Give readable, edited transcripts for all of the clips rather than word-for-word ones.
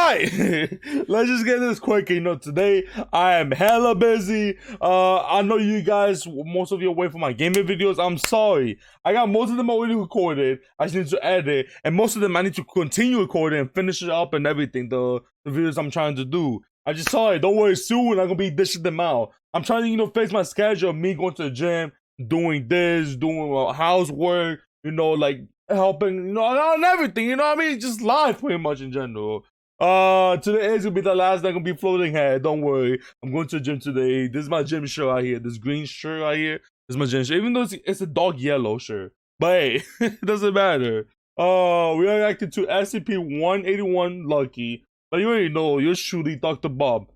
right, let's just get this quick. You know, today I am hella busy. I know you guys, most of you away from my gaming videos. I'm sorry. I got most of them already recorded. I just need to edit, and most of them I need to continue recording and finish it up and everything. The videos I'm trying to do. I just sorry. Don't worry. Soon I'm gonna be dishing them out. I'm trying to, you know, face my schedule of me going to the gym, doing this, doing housework. You know, like helping, you know, on everything. You know what I mean? Just life, pretty much in general. Today is gonna be the last day I'm gonna be floating head. Don't worry. I'm going to the gym today. This is my gym shirt right here. This green shirt right here. This is my gym shirt. Even though it's a dark yellow shirt. But hey, it doesn't matter. We are reacting to SCP-181 Lucky. But you already know, you're truly Dr. Bob.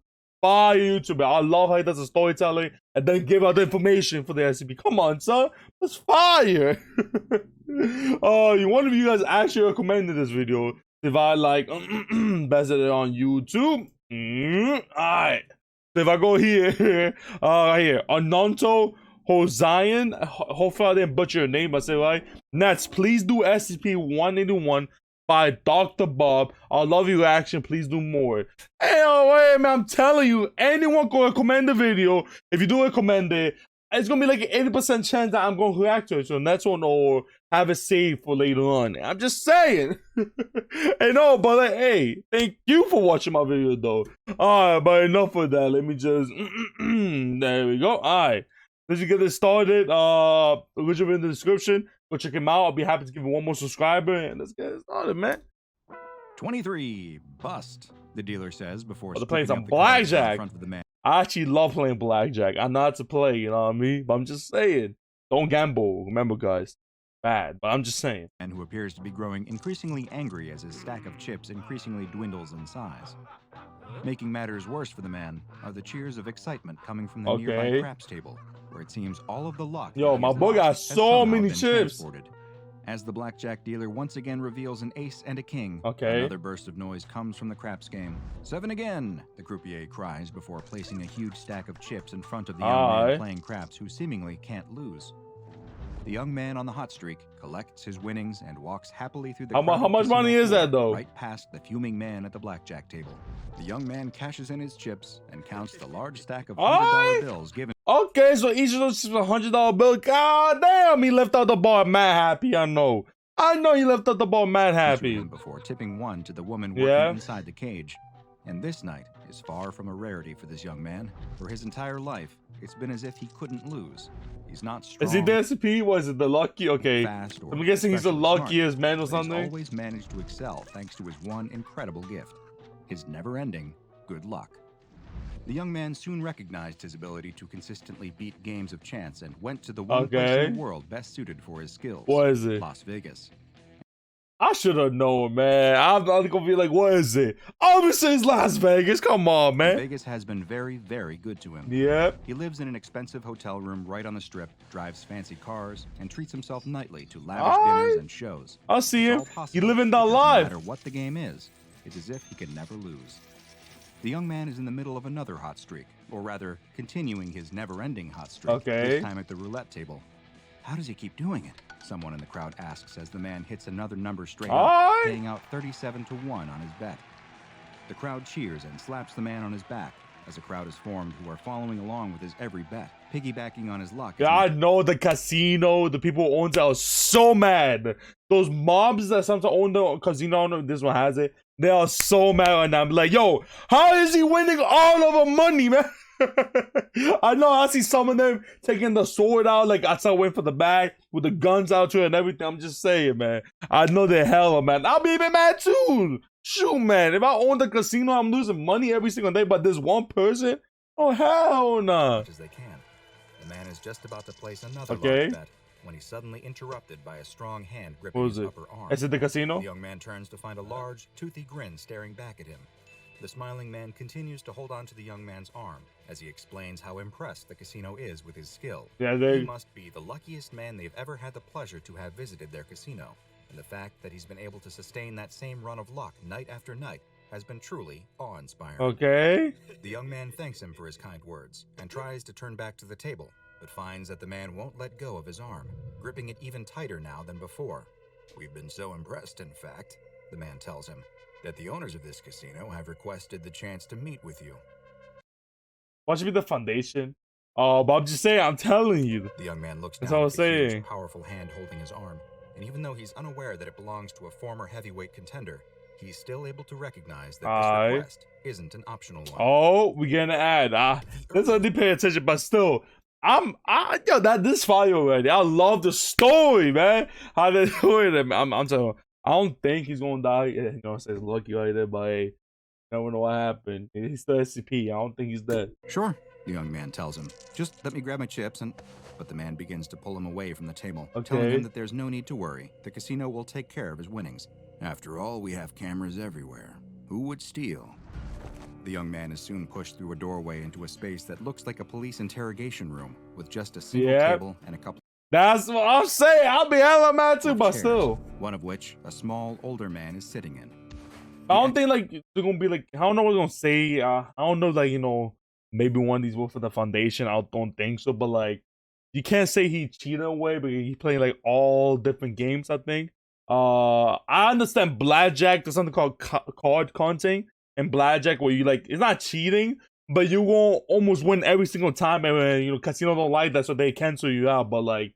Fire YouTuber. I love how he does the storytelling and then give out the information for the SCP. Come on, son. That's fire. One of you guys actually recommended this video. If I like bested it on YouTube. Alright. So if I go here, right here, Ananto Hozian, hopefully I didn't butcher your name, but say right. Next, please do SCP-181 by Dr. Bob. I love your reaction. Please do more. Hey, wait, man, I'm telling you, anyone can recommend the video. If you do recommend it, it's gonna be like an 80% chance that I'm gonna react to it. So next one, or have it saved for later on. I'm just saying. Hey, no, but like, hey, thank you for watching my video though. Alright, but enough of that. Let me just there we go. Alright. Let's just get this started. Which will be in the description. Go check him out. I'll be happy to give him one more subscriber. And let's get it started, man. 23 bust, the dealer says before playing some blackjack. I actually love playing blackjack. I know how to play, you know what I mean? But I'm just saying, don't gamble. Remember, guys, bad. But I'm just saying. And who appears to be growing increasingly angry as his stack of chips increasingly dwindles in size. Making matters worse for the man are the cheers of excitement coming from the nearby craps table, where it seems all of the luck. Yo, my boy got so many chips. As the blackjack dealer once again reveals an ace and a king, another burst of noise comes from the craps game. 7 again, the croupier cries before placing a huge stack of chips in front of the young man playing craps who seemingly can't lose. The young man on the hot streak collects his winnings and walks happily through the How much money is that though? Right past the fuming man at the blackjack table. The young man cashes in his chips and counts the large stack of $100 bills given. Okay, so each of those is a $100 bill. God damn, he left out the bar mad happy. I know he left out the bar mad happy. Before tipping one to the woman working inside the cage. And this night is far from a rarity for this young man. For his entire life, it's been as if he couldn't lose. He's not strong. Is he the SCP? Was it the lucky? Okay, I'm guessing he's the luckiest man or something. He's always managed to excel thanks to his one incredible gift, his never-ending good luck. The young man soon recognized his ability to consistently beat games of chance and went to the one place in the world best suited for his skills. What is it? Las Vegas. I should have known, man. I'm gonna be like, what is it? Obviously, it's Las Vegas. Come on, man. Vegas has been very, very good to him. Yep. He lives in an expensive hotel room right on the strip, drives fancy cars, and treats himself nightly to lavish dinners and shows. I see him. He living that life. No matter what the game is, it's as if he can never lose. The young man is in the middle of another hot streak, or rather, continuing his never-ending hot streak, this time at the roulette table. How does he keep doing it? Someone in the crowd asks as the man hits another number straight up, paying out 37 to 1 on his bet. The crowd cheers and slaps the man on his back as a crowd is formed who are following along with his every bet, piggybacking on his luck. Yeah, I know the casino, the people who own it are so mad. Those mobs that sometimes own the casino, I don't know if this one has it, they are so mad right now. I'm like, yo, how is he winning all of the money, man? I know I see some of them taking the sword out, like I saw waiting for the bag with the guns out to it and everything. I'm just saying, man. I know they're hella, man. I'll be even mad too. Shoot, man. If I own the casino, I'm losing money every single day. But this one person, oh hell no. As they can. The man is just about to place another large bet when he's suddenly interrupted by a strong hand gripping his upper arm. Is it the casino? The young man turns to find a large, toothy grin staring back at him. The smiling man continues to hold on to the young man's arm as he explains how impressed the casino is with his skill. He must be the luckiest man they've ever had the pleasure to have visited their casino, and the fact that he's been able to sustain that same run of luck night after night has been truly awe-inspiring. Okay. The young man thanks him for his kind words and tries to turn back to the table, but finds that the man won't let go of his arm, gripping it even tighter now than before. "We've been so impressed, in fact," the man tells him. that the owners of this casino have requested the chance to meet with you. Why should be the foundation? Oh, but I'm just saying, I'm telling you. The young man looks That's down all I'm at the huge, saying. powerful hand holding his arm, and even though he's unaware that it belongs to a former heavyweight contender, he's still able to recognize that this request isn't an optional one. Oh, we getting an ad. That's why I didn't pay attention, but still, yo, this fire already. I love the story, man. How they doing it. I'm telling you, I don't think he's gonna die. You know, it says lucky right there, but hey, never know what happened. He's still SCP. I don't think he's dead. Sure, the young man tells him. Just let me grab my chips and... But the man begins to pull him away from the table, telling him that there's no need to worry. The casino will take care of his winnings. After all, we have cameras everywhere. Who would steal? The young man is soon pushed through a doorway into a space that looks like a police interrogation room, with just a single table and a couple... That's what I'm saying. I'll be hella mad too, but still. One of which a small, older man is sitting in. I don't think, like, they're gonna be like, I don't know what they're gonna say. I don't know, like, you know, maybe one of these work for the foundation. I don't think so, but like, you can't say he cheated away, but he played like all different games, I think. I understand blackjack. There's something called card counting and blackjack where you like, it's not cheating, but you won't almost win every single time. And you know, casino don't like that, so they cancel you out. But like,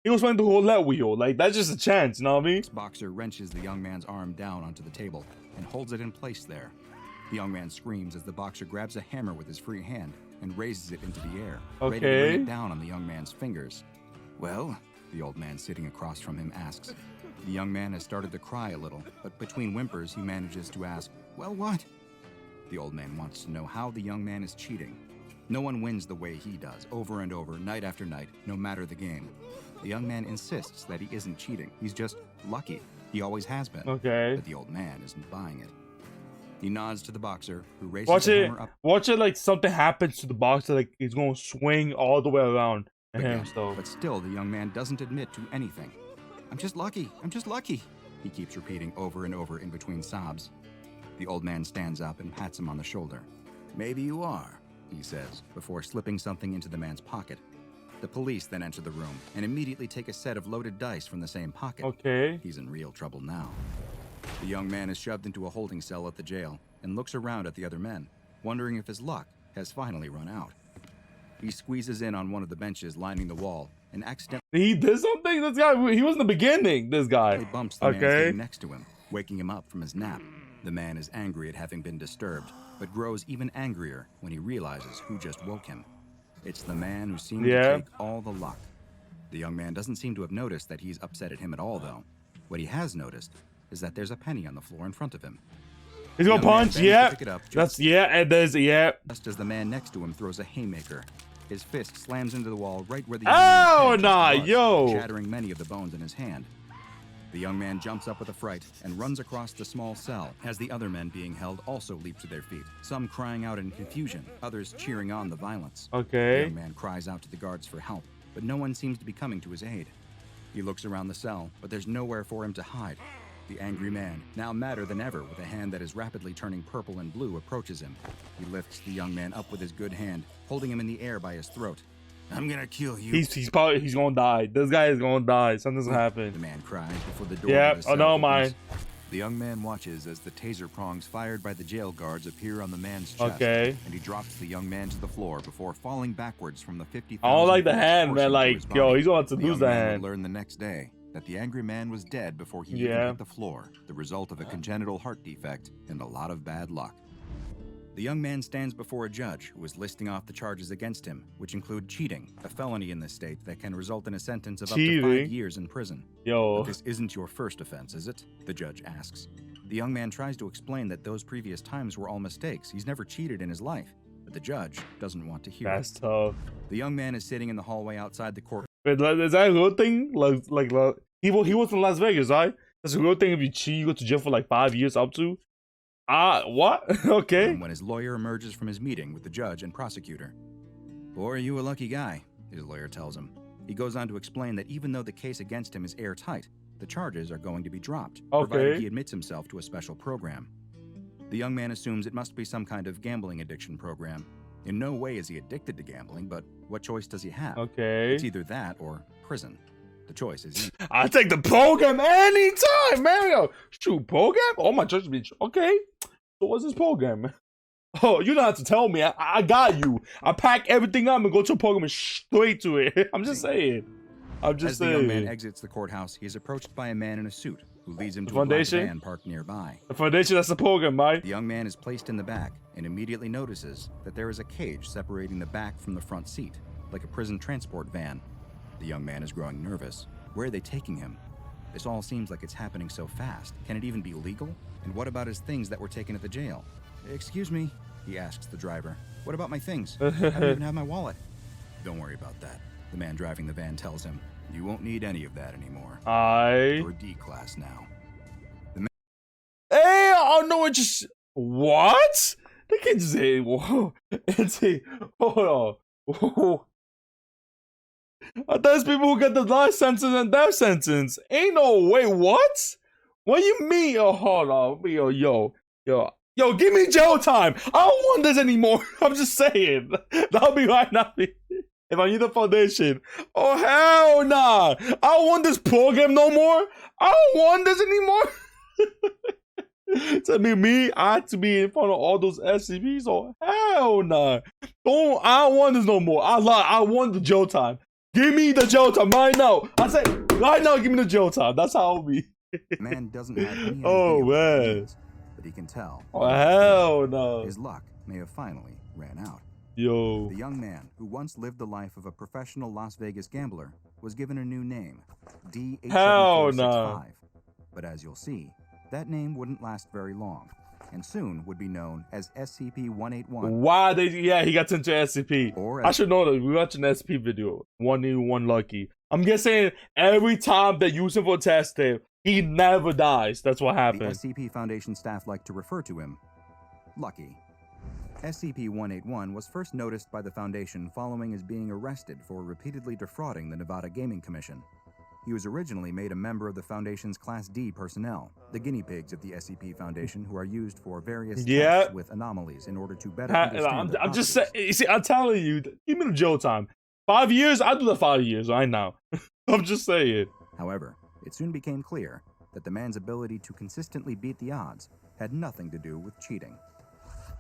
he was playing the roulette wheel. Like, that's just a chance, you know what I mean? This boxer wrenches the young man's arm down onto the table and holds it in place there. The young man screams as the boxer grabs a hammer with his free hand and raises it into the air, ready to bring it down on the young man's fingers. Well, the old man sitting across from him asks. The young man has started to cry a little, but between whimpers he manages to ask, well, what? The old man wants to know how the young man is cheating. No one wins the way he does, over and over, night after night, no matter the game. The young man insists that he isn't cheating. He's just lucky. He always has been. But the old man isn't buying it. He nods to the boxer, who raises the hammer up. Watch it like something happens to the boxer, like he's going to swing all the way around him. But still, the young man doesn't admit to anything. I'm just lucky. I'm just lucky. He keeps repeating over and over in between sobs. The old man stands up and pats him on the shoulder. Maybe you are, he says, before slipping something into the man's pocket. The police then enter the room and immediately take a set of loaded dice from the same pocket. He's in real trouble now. The young man is shoved into a holding cell at the jail and looks around at the other men, wondering if his luck has finally run out. He squeezes in on one of the benches lining the wall and accidentally... He did something? This guy, he was in the beginning, this guy. He bumps the man sitting next to him, waking him up from his nap. The man is angry at having been disturbed, but grows even angrier when he realizes who just woke him. It's the man who seemed to take all the luck. The young man doesn't seem to have noticed that he's upset at him at all, though. What he has noticed is that there's a penny on the floor in front of him. He's gonna punch, Just as the man next to him throws a haymaker. His fist slams into the wall right where the young man shattering many of the bones in his hand. The young man jumps up with a fright and runs across the small cell as the other men being held also leap to their feet, some crying out in confusion, others cheering on the violence. The young man cries out to the guards for help, but no one seems to be coming to his aid. He looks around the cell, but there's nowhere for him to hide. The angry man, now madder than ever with a hand that is rapidly turning purple and blue, approaches him. He lifts the young man up with his good hand, holding him in the air by his throat. I'm gonna kill you. He's gonna die. This guy is gonna die. Something's gonna happen. The man cries before the door. The young man watches as the taser prongs fired by the jail guards appear on the man's chest. And he drops the young man to the floor before falling backwards from the 50,000. I don't like the hand, man. Like, yo, he's going to lose the hand. Learn the next day that the angry man was dead before he even hit the floor, the result of a congenital heart defect and a lot of bad luck. The young man stands before a judge who is listing off the charges against him, which include cheating, a felony in this state that can result in a sentence of up to 5 years in prison. But this isn't your first offense, is it? The judge asks. The young man tries to explain that those previous times were all mistakes. He's never cheated in his life, but the judge doesn't want to hear it. That's tough. The young man is sitting in the hallway outside the court. Wait, is that a real thing? Like he was in Las Vegas, right? That's a real thing. If you cheat, you go to jail for like 5 years up to. What? Okay. And when his lawyer emerges from his meeting with the judge and prosecutor. Boy, are you a lucky guy, his lawyer tells him. He goes on to explain that even though the case against him is airtight, the charges are going to be dropped, provided he admits himself to a special program. The young man assumes it must be some kind of gambling addiction program. In no way is he addicted to gambling, but what choice does he have? It's either that or prison. The choice is easy. I take the program anytime, Mario. Shoot, program? Oh my gosh, bitch. Okay. So what's this program? Oh, you don't have to tell me. I got you. I pack everything up and go to a program and straight to it. I'm just saying. As the young man exits the courthouse, he is approached by a man in a suit who leads him to a black van parked nearby. The Foundation, that's the program, right? The young man is placed in the back and immediately notices that there is a cage separating the back from the front seat, like a prison transport van. The young man is growing nervous. Where are they taking him? This all seems like it's happening so fast. Can it even be legal? And what about his things that were taken at the jail? Excuse me, he asks the driver. What about my things? I don't even have my wallet. Don't worry about that, the man driving the van tells him. You won't need any of that anymore. You're D-class now. Hey, I know it just... What? They can't just say... Whoa. And say... Hold on. Whoa. I thought it's people who get the life sentence and death sentence. Ain't no way. What? What you mean? Oh, hold on. Yo, give me jail time. I don't want this anymore. I'm just saying. That'll be right now. If I need the Foundation. Oh, hell nah. I don't want this program no more. I don't want this anymore. To me, I have to be in front of all those SCPs. Oh, hell nah. I don't want this no more. I want the jail time. Give me the jail time right now. I say, right now, give me the jail time. That's how I'll be. Man doesn't have any oh, man. But he can tell. Oh, hell no. His luck may have finally ran out. Yo. The young man, who once lived the life of a professional Las Vegas gambler, was given a new name, D-87465. But as you'll see, that name wouldn't last very long, and soon would be known as SCP-181. Why he got sent to SCP. I should know that. We watched an SCP video, 181 Lucky. I'm guessing every time they use him for testing, he never dies. That's what happened. The SCP Foundation staff like to refer to him, Lucky. SCP-181 was first noticed by the Foundation following his being arrested for repeatedly defrauding the Nevada Gaming Commission. He was originally made a member of the Foundation's Class D personnel, the guinea pigs of the SCP Foundation who are used for various tests with anomalies in order to better understand I'm just saying, you see, I'm telling you, give me the jail time. 5 years? I'll do the 5 years right now. I'm just saying. However, it soon became clear that the man's ability to consistently beat the odds had nothing to do with cheating.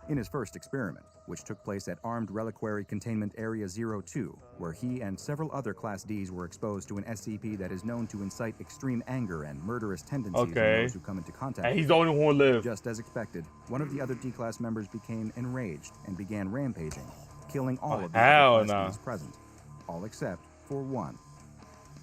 In his first experiment, which took place at Armed Reliquary Containment Area 02, where he and several other Class Ds were exposed to an SCP that is known to incite extreme anger and murderous tendencies in those who come into contact with it. He's the only one who live. Just as expected, one of the other D-Class members became enraged and began rampaging, killing all of the other Class Ds present, all except for one.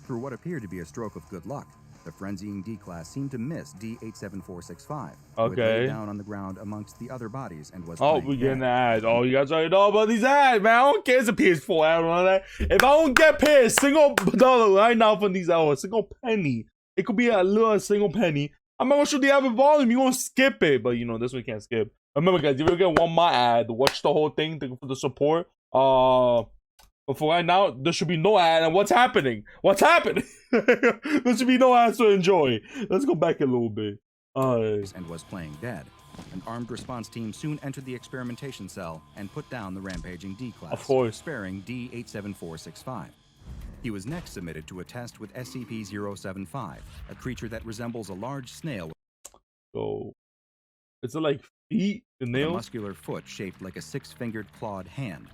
Through what appeared to be a stroke of good luck, the frenzying D-Class seemed to miss D-87465, who had laid down on the ground amongst the other bodies and was we getting the ads. Oh, you guys already know about these ads, man. I don't care if it's a PS4 ad or that. If I don't get paid a single dollar right now from these hours, a single penny, it could be a little single penny, I'm not gonna show the average volume. You're gonna skip it, but you know, this one can't skip. Remember, guys, if you get one more ad, watch the whole thing for the support. But for right now, there should be no ad. And what's happening? What's happening? There should be no ads to enjoy. Let's go back a little bit. And was playing dead. An armed response team soon entered the experimentation cell and put down the rampaging D-Class, of course, sparing D-87465. He was next submitted to a test with SCP-075, a creature that resembles a large snail. So, is it like feet and nails? A muscular foot shaped like a six-fingered clawed hand.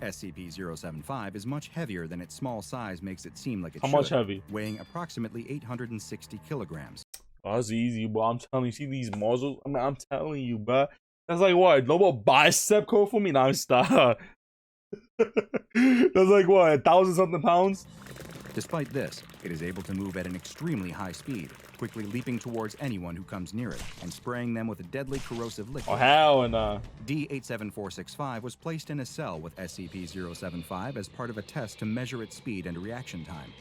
SCP-075 is much heavier than its small size makes it seem like it should. How much heavy? Weighing approximately 860 kilograms. Oh, that's easy, bro. I'm telling you, see these muscles? I mean, I'm telling you, bro. That's like what? No more bicep curl for me? Nah, stop. That's like what? 1,000-something pounds? Despite this, it is able to move at an extremely high speed, quickly leaping towards anyone who comes near it and spraying them with a deadly corrosive liquid. Oh, hell no. D-87465 was placed in a cell with SCP-075 as part of a test to measure its speed and reaction time.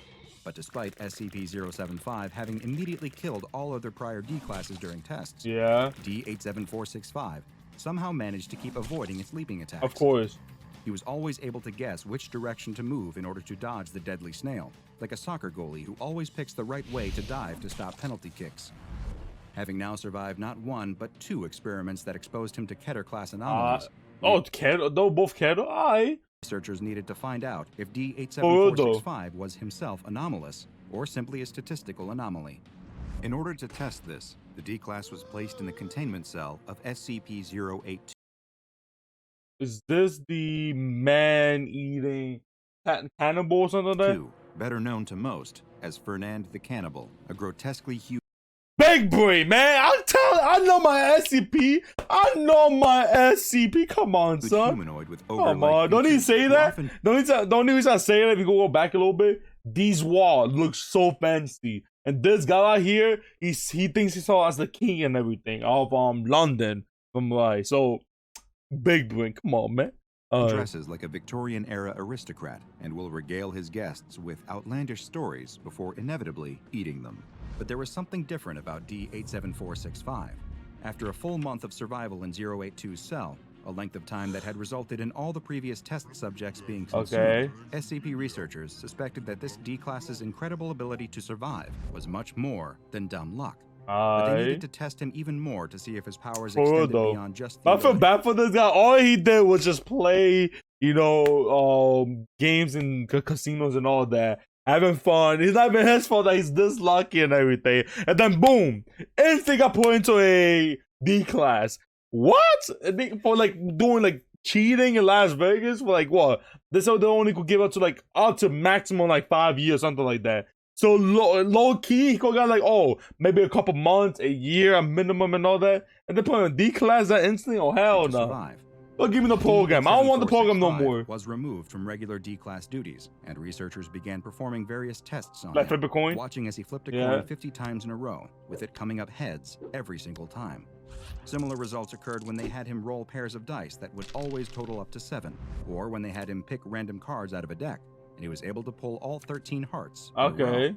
But despite SCP-075 having immediately killed all other prior D-classes during tests, D-87465 somehow managed to keep avoiding its leaping attacks. Of course. He was always able to guess which direction to move in order to dodge the deadly snail, like a soccer goalie who always picks the right way to dive to stop penalty kicks. Having now survived not one, but 2 experiments that exposed him to Keter-class anomalies. Keter? Though both Keter? Researchers needed to find out if D-87465 was himself anomalous, or simply a statistical anomaly. In order to test this, the D-Class was placed in the containment cell of SCP-181. Is this the man-eating cannibal or something like that? 2, better known to most as Fernand the Cannibal, a grotesquely huge big brain, man. I know my SCP. I know my SCP. Come on, son. Humanoid with come on. Don't even say that. Don't even say that if you go back a little bit. These walls look so fancy. And this guy right here, he thinks he saw as the king and everything of London. From like so big brain. Come on, man. Dresses like a Victorian-era aristocrat and will regale his guests with outlandish stories before inevitably eating them. But there was something different about D-87465. After a full month of survival in 082's cell, a length of time that had resulted in all the previous test subjects being consumed, SCP researchers suspected that this D-Class's incredible ability to survive was much more than dumb luck. But they needed to test him even more to see if his powers extended beyond just the I feel bad for this guy. All he did was just play, games in casinos and all that. Having fun. It's not even his fault that he's this lucky and everything. And then boom, instant got put into a D-Class. What? For like doing like cheating in Las Vegas for like what? This how they only could give up to maximum like 5 years, something like that. So low key, he could got like, maybe a couple months, a year, a minimum and all that. And then put him in D-Class that instantly? Oh, hell no. Don't give me the program. I don't want the program no more. Was removed from regular D-Class duties, and researchers began performing various tests on him, flip a coin? Watching as he flipped a coin 50 times in a row, with it coming up heads every single time. Similar results occurred when they had him roll pairs of dice that would always total up to 7, or when they had him pick random cards out of a deck, and he was able to pull all 13 hearts. Okay.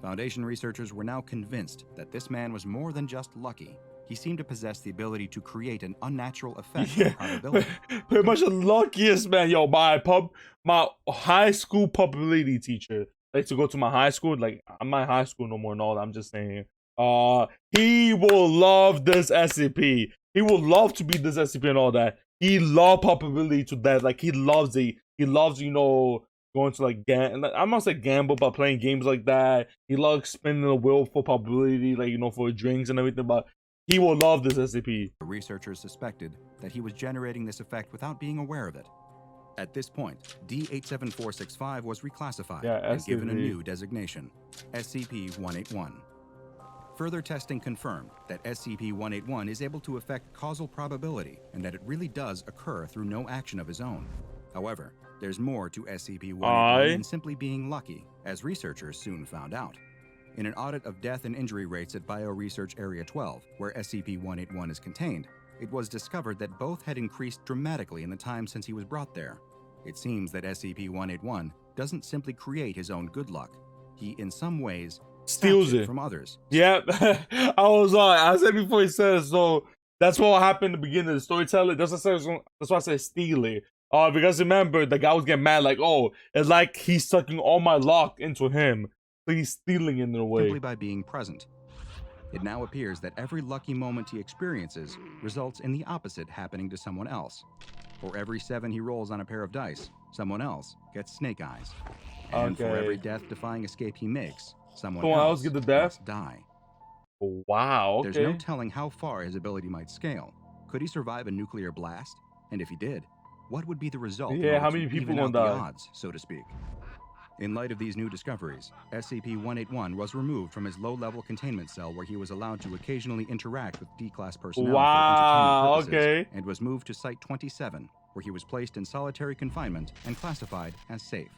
Foundation researchers were now convinced that this man was more than just lucky. He seemed to possess the ability to create an unnatural effect on probability. Pretty much the luckiest man. Yo, my high school probability teacher. Like to go to my high school. Like I'm not in high school no more and all that. I'm just saying. He will love this SCP. He will love to be this SCP and all that. He loves probability to that. Like he loves it. He loves, going to like I'm not say gamble, but playing games like that. He loves spinning the wheel for probability, like for drinks and everything. But he will love this SCP. The researchers suspected that he was generating this effect without being aware of it. At this point, D-87465 was reclassified and given a new designation, SCP-181. Further testing confirmed that SCP-181 is able to affect causal probability and that it really does occur through no action of his own. However, there's more to SCP-181 than simply being lucky, as researchers soon found out. In an audit of death and injury rates at Bioresearch Area 12, where SCP-181 is contained, it was discovered that both had increased dramatically in the time since he was brought there. It seems that SCP-181 doesn't simply create his own good luck. He, in some ways, steals it from others. Yep. I said before he said it, so that's what happened in the beginning of the storytelling. That's why I said steal it. Because remember, the guy was getting mad, like, it's like he's sucking all my luck into him. So he's stealing it in a way. Simply by being present. It now appears that every lucky moment he experiences results in the opposite happening to someone else. For every 7 he rolls on a pair of dice, someone else gets snake eyes. And for every death-defying escape he makes, someone else get the death? must die. Wow, okay. There's no telling how far his ability might scale. Could he survive a nuclear blast? And if he did, what would be the result? Yeah, how many people gonna die? The odds, so to speak. In light of these new discoveries, SCP-181 was removed from his low-level containment cell where he was allowed to occasionally interact with D-Class personnel for entertainment purposes, and was moved to Site 27, where he was placed in solitary confinement and classified as safe.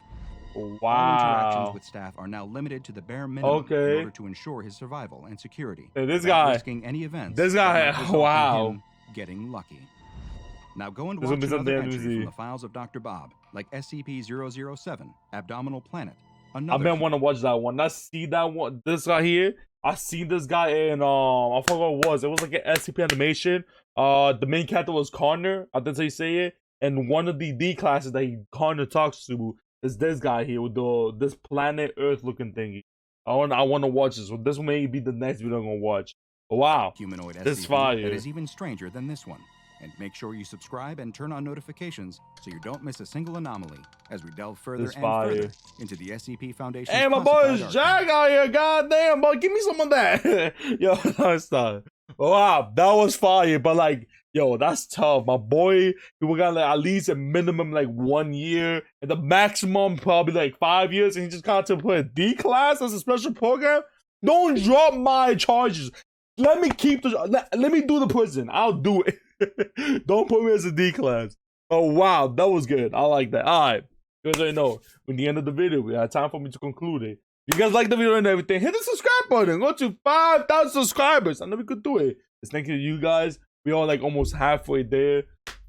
All interactions with staff are now limited to the bare minimum in order to ensure his survival and security. Hey, this guy, risking any events. This guy, wow. Getting lucky. Now go and watch another entry from the files of Dr. Bob, like SCP-007, Abdominal Planet. I've been wanting to watch that one. I see that one. This guy here, I seen this guy in I forgot what it was. It was like an SCP animation. The main character was Connor. I think they say it. And one of the D classes that Connor talks to is this guy here with this planet Earth looking thingy. I want to watch this. So this may be the next video I'm gonna watch. But wow, humanoid this SCP fire. That is even stranger than this one. And make sure you subscribe and turn on notifications so you don't miss a single anomaly as we delve further and further into the SCP Foundation. Hey, my boy is Jack out here. Goddamn, boy, give me some of that. Yo, that's tough. Wow, that was fire. But like, yo, that's tough. My boy, we got like at least a minimum like 1 year, and the maximum probably like 5 years, and he just got to put a D class as a special program. Don't drop my charges. Let me keep the. Let me do the prison. I'll do it. Don't put me as a D class. Oh wow, that was good. I like that. All right, you guys already know. When the end of the video, we have time for me to conclude it. If you guys like the video and everything, hit the subscribe button. Go to 5,000 subscribers. I know we could do it. It's thank you to you guys. We are like almost halfway there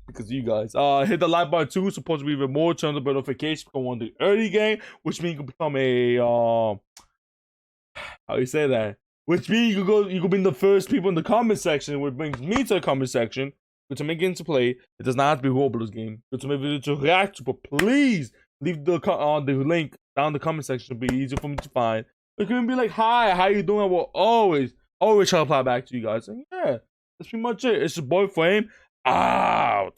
because of you guys. Hit the like button too. Supposed to be even more. Turn on the notification. Become one of the early game, which means you can become a how you say that? Which means you can be the first people in the comment section, which brings me to the comment section. To make it into play, it does not have to be a Roblox game. Go to my video to react to, but please leave the link down in the comment section. It'll be easier for me to find. It can be like, hi, how you doing? I will always try to reply back to you guys. And yeah, that's pretty much it. It's your boy Flame out.